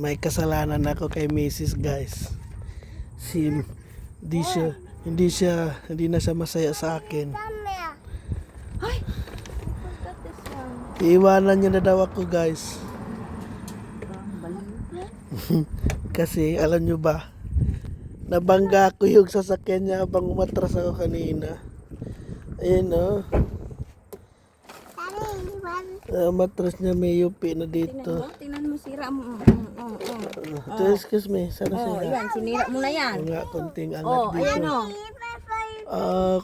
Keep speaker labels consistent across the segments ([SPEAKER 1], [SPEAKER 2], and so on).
[SPEAKER 1] may kasalanan ako kay Mrs. guys. Hindi na siya masaya sa akin.
[SPEAKER 2] Ay! Forgot this one.
[SPEAKER 1] Iiwanan niya na daw ako guys. Kasi alam nyo ba, nabangga ko yung sasakyan niya habang umatras ako kanina. Ayun o. Matras niya may yupi na dito.
[SPEAKER 2] Tingnan mo, sira mo.
[SPEAKER 1] Excuse me, sana sila?
[SPEAKER 2] Yan, sinira mo na yan.
[SPEAKER 1] Nga, konting angat dito.
[SPEAKER 2] Ayan o.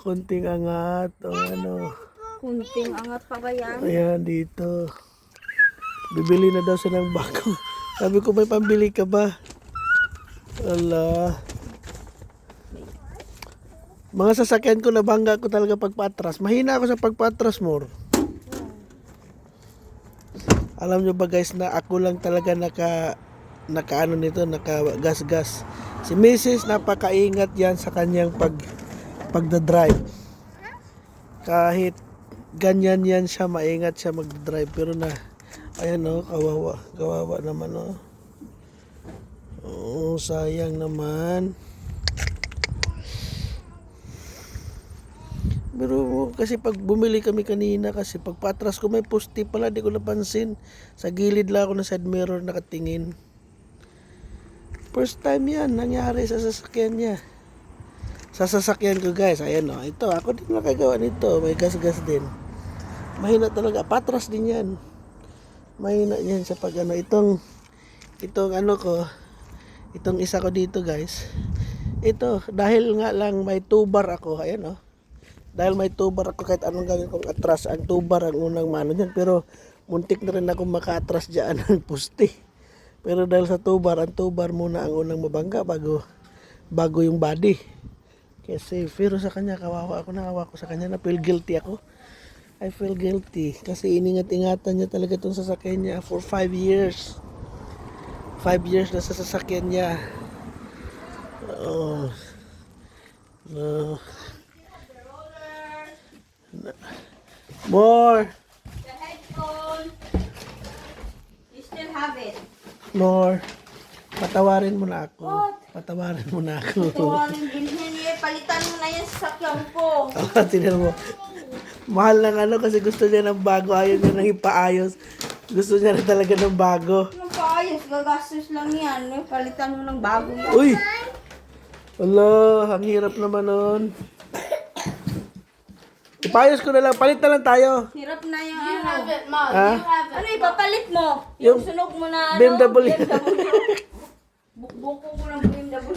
[SPEAKER 1] Konting angat. Ano.
[SPEAKER 2] Kunting angat pa ba yan?
[SPEAKER 1] Ayan, dito. Bibili na daw siya ng bago. Sabi ko, may pambili ka ba? Ala. Mga sasakyan ko, nabangga ko talaga pagpatras. Mahina ako sa pagpatras, more. Alam nyo ba guys na ako lang talaga naka gas-gas. Si Mrs. napakaingat yan sa kanyang pagdadrive. Kahit ganyan yan siya, maingat siya magdadrive. Pero na, ayan o, kawawa naman o. Oh, sayang naman. Pero kasi pag bumili kami kanina, kasi pag patras ko may poste pala, di ko napansin. Sa gilid lang ako na side mirror nakatingin. First time yan nangyari sa sasakyan niya. Sa sasakyan ko guys, ayan o. Ito, ako din nakagawa nito. May gas-gas din. Mahina talaga. Patras din yan. Mahina yan sa pag ano. Itong ano ko, itong isa ko dito guys. Ito, dahil nga lang may 2 bar ako. Ayan o. Dahil may 2 bar ako, kahit anong gawin kong atras, ang 2 bar ang unang mano dyan. Pero muntik na rin ako maka-atras dyan ng puste. Pero dahil sa 2 bar, ang 2 bar muna ang unang mabangga bago yung body. Kasi pero sa kanya, kawawa ko sa kanya, na feel guilty ako. I feel guilty. Kasi iningat-ingatan niya talaga itong sasakyan niya for 5 years. 5 years na sa sasakyan niya. Oh. No. More.
[SPEAKER 2] The headphone. You still have it.
[SPEAKER 1] More. Patawarin mo na ako. Patawarin mo na ako.
[SPEAKER 2] Tawarin bilhin niya. Palitan mo na yan sa sakyan ko.
[SPEAKER 1] Tingnan mo. Mahal ng ano kasi gusto niya ng bago. Ayaw niya nang ipaayos. Gusto niya na talaga ng bago.
[SPEAKER 2] Anong paayos? Gagastos lang yan. Palitan mo ng bago yan.
[SPEAKER 1] Uy! Wala, ang hirap naman nun. Ipayos ko na lang. Palit na lang tayo.
[SPEAKER 2] Hirap na yung
[SPEAKER 3] You
[SPEAKER 2] ano.
[SPEAKER 3] have it, Mom.
[SPEAKER 1] Ha?
[SPEAKER 3] You have it.
[SPEAKER 2] Ano ipapalit mo?
[SPEAKER 1] Yung
[SPEAKER 2] Yung sunog mo na ano?
[SPEAKER 1] BMW.
[SPEAKER 2] Bukbuko ko ng BMW.